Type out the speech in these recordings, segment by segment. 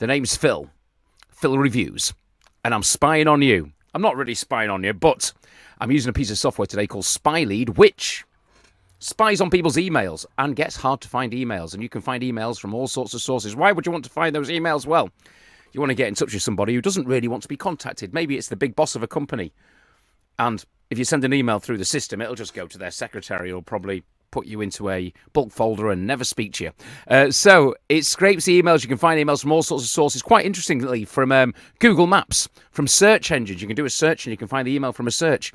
The name's Phil Reviews, and I'm spying on you. I'm not really spying on you, but I'm using a piece of software today called Spylead, which spies on people's emails and gets hard to find emails. And you can find emails from all sorts of sources. Why would you want to find those emails? Well, you want to get in touch with somebody who doesn't really want to be contacted. Maybe it's the big boss of a company. And if you send an email through the system, it'll just go to their secretary. It'll probably put you into a bulk folder and never speak to you. So it scrapes the emails. You can find emails from all sorts of sources. Quite interestingly, from Google Maps, from search engines. You can do a search and you can find the email from a search.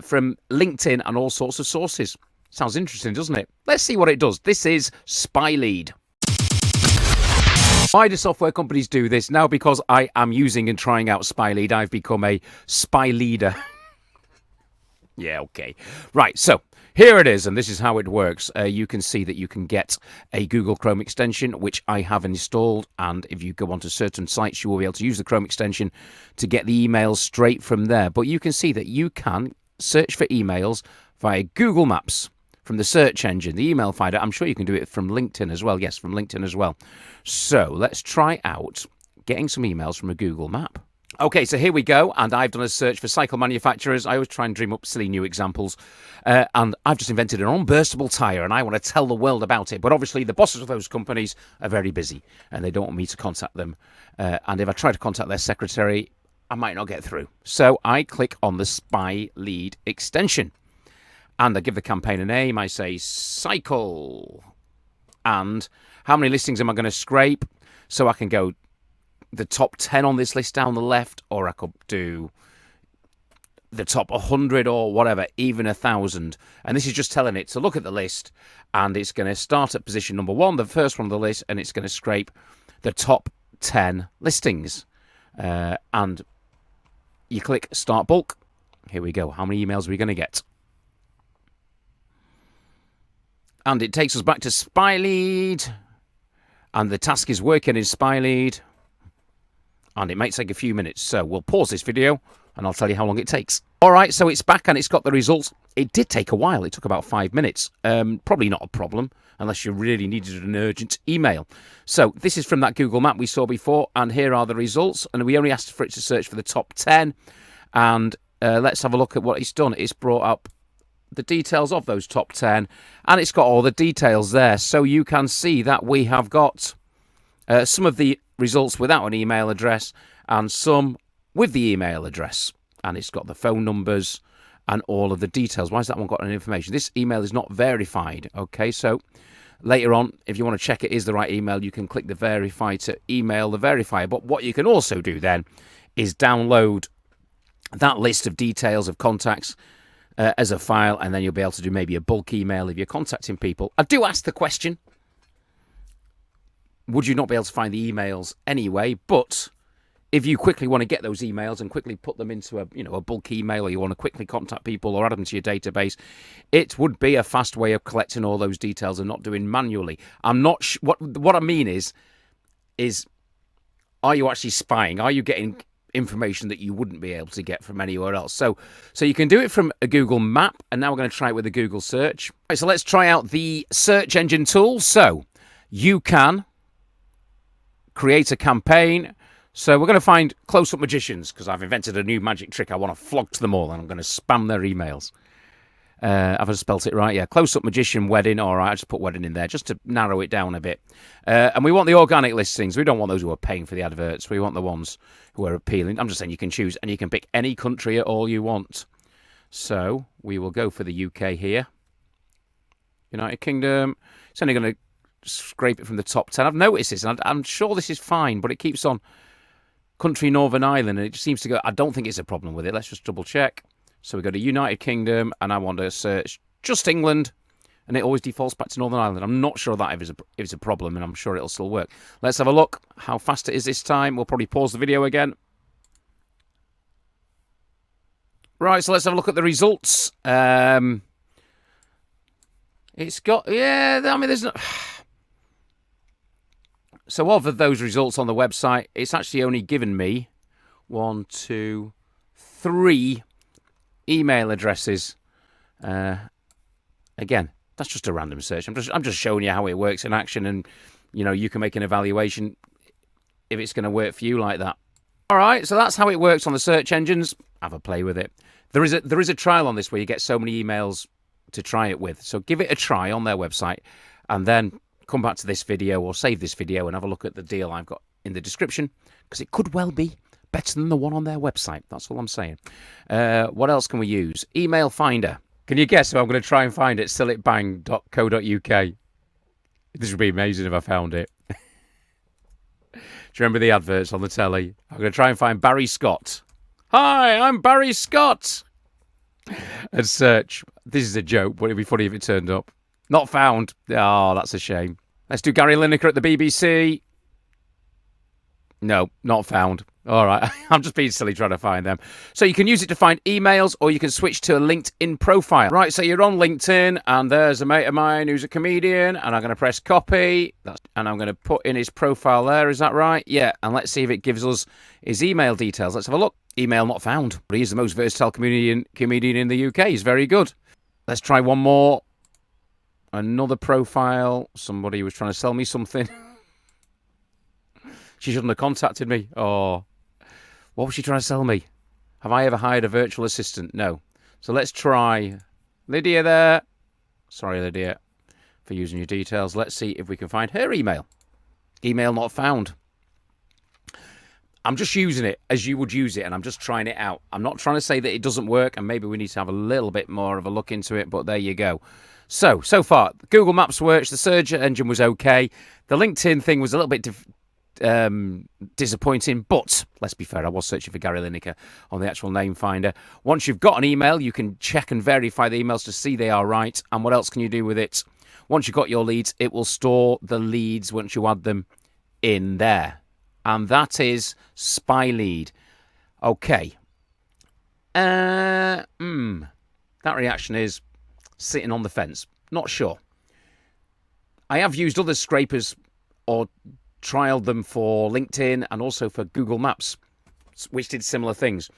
From LinkedIn and all sorts of sources. Sounds interesting, doesn't it? Let's see what it does. This is Spylead. Why do software companies do this? Now, because I am using and trying out Spylead, I've become a spy leader. Yeah, okay. Right, so here it is, and this is how it works. You can see that you can get a Google Chrome extension, which I have installed, and if you go onto certain sites, you will be able to use the Chrome extension to get the emails straight from there. But you can see that you can search for emails via Google Maps from the search engine, the email finder. I'm sure you can do it from LinkedIn as well. Yes, from LinkedIn as well. So let's try out getting some emails from a Google map. Okay, so here we go, and I've done a search for cycle manufacturers. I always try and dream up silly new examples, and I've just invented an unburstable tyre, and I want to tell the world about it. But obviously, the bosses of those companies are very busy, and they don't want me to contact them. And if I try to contact their secretary, I might not get through. So I click on the Spylead extension, and I give the campaign a name. I say cycle, and how many listings am I going to scrape? So I can go the top 10 on this list down the left, or I could do the top 100 or whatever, even 1,000. And this is just telling it to look at the list, and it's going to start at position number 1, the first one on the list, and it's going to scrape the top 10 listings. And you click Start Bulk. Here we go. How many emails are we going to get? And it takes us back to Spylead, and the task is working in Spylead. And it might take a few minutes, so we'll pause this video and I'll tell you how long it takes. All right, so it's back and it's got the results. It did take a while. It took about 5 minutes. Probably not a problem unless you really needed an urgent email. So this is from that Google map we saw before, and here are the results. And we only asked for it to search for the top 10. And let's have a look at what it's done. It's brought up the details of those top 10, and it's got all the details there. So you can see that we have got some of the results without an email address and some with the email address, and it's got the phone numbers and all of the details. Why has that one got any information? This email is not verified. Okay, so later on, if you want to check it is the right email, you can click the verify to email the verifier. But what you can also do then is download that list of details of contacts as a file, and then you'll be able to do maybe a bulk email if you're contacting people. I do ask the question, would you not be able to find the emails anyway? But if you quickly want to get those emails and quickly put them into a bulk email, or you want to quickly contact people or add them to your database, it would be a fast way of collecting all those details and not doing manually. I'm not what I mean is are you actually spying? Are you getting information that you wouldn't be able to get from anywhere else? So you can do it from a Google map, and now we're going to try it with a Google search. Right, so let's try out the search engine tool. So you can create a campaign. So we're going to find close-up magicians, because I've invented a new magic trick. I want to flog to them all, and I'm going to spam their emails. Have I spelt it right? Yeah, close-up magician wedding. All right, I just put wedding in there just to narrow it down a bit. And we want the organic listings. We don't want those who are paying for the adverts. We want the ones who are appealing. I'm just saying you can choose, and you can pick any country at all you want. So we will go for the UK here. United Kingdom. It's only going to scrape it from the top 10. I've noticed this, and I'm sure this is fine, but it keeps on country Northern Ireland, and it just seems to go. I don't think it's a problem with it. Let's just double check. So we go to United Kingdom, and I want to search just England, and it always defaults back to Northern Ireland. I'm not sure that if it's a problem, and I'm sure it'll still work. Let's have a look how fast it is this time. We'll probably pause the video again. Right, so let's have a look at the results. It's got, yeah, I mean, there's no. So of those results on the website, it's actually only given me 1, 2, 3 email addresses. Again, that's just a random search. I'm just showing you how it works in action, and you can make an evaluation. if it's going to work for you like that. All right, so that's how it works on the search engines. Have a play with it. There is a trial on this where you get so many emails to try it with. So give it a try on their website, and then come back to this video or save this video and have a look at the deal I've got in the description, because it could well be better than the one on their website. That's all I'm saying. What else can we use? Email Finder. Can you guess who I'm going to try and find it? Sillitbang.co.uk. This would be amazing if I found it. Do you remember the adverts on the telly? I'm going to try and find Barry Scott. Hi, I'm Barry Scott. And search. This is a joke, but it'd be funny if it turned up. Not found. Oh, that's a shame. Let's do Gary Lineker at the BBC. No, not found. All right, I'm just being silly trying to find them. So you can use it to find emails, or you can switch to a LinkedIn profile. Right, so you're on LinkedIn, and there's a mate of mine who's a comedian, and I'm going to press copy, and I'm going to put in his profile there. Is that right? Yeah, and let's see if it gives us his email details. Let's have a look. Email not found. But he's the most versatile comedian in the UK. He's very good. Let's try one more. Another profile. Somebody was trying to sell me something. She shouldn't have contacted me. Oh, what was she trying to sell me? Have I ever hired a virtual assistant? No. So let's try Lydia there. Sorry, Lydia, for using your details. Let's see if we can find her email. Email not found. I'm just using it as you would use it, and I'm just trying it out. I'm not trying to say that it doesn't work, and maybe we need to have a little bit more of a look into it, but there you go. So far, Google Maps works. The search engine was okay. The LinkedIn thing was a little bit disappointing, but let's be fair, I was searching for Gary Lineker on the actual name finder. Once you've got an email, you can check and verify the emails to see they are right. And what else can you do with it? Once you've got your leads, it will store the leads once you add them in there. And that is Spylead. Okay. That reaction is sitting on the fence. Not sure. I have used other scrapers or trialed them for LinkedIn and also for Google Maps, which did similar things.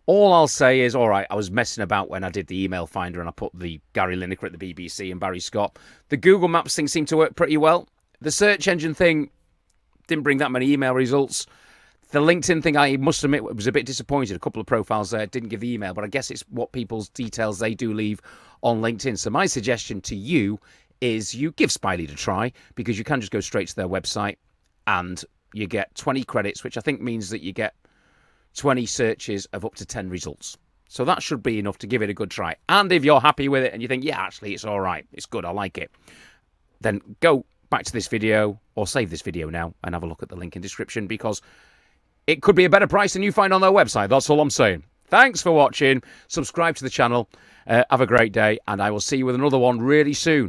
All I'll say is, all right, I was messing about when I did the email finder and I put the Gary Lineker at the BBC and Barry Scott. The Google Maps thing seemed to work pretty well. The search engine thing didn't bring that many email results. The LinkedIn thing, I must admit, was a bit disappointed. A couple of profiles there didn't give the email, but I guess it's what people's details they do leave on LinkedIn. So my suggestion to you is you give Spylead a try, because you can just go straight to their website and you get 20 credits, which I think means that you get 20 searches of up to 10 results. So that should be enough to give it a good try. And if you're happy with it and you think, yeah, actually, it's all right, it's good, I like it, then go back to this video or save this video now and have a look at the link in description, because it could be a better price than you find on their website. That's all I'm saying. Thanks for watching. Subscribe to the channel. Have a great day, and I will see you with another one really soon.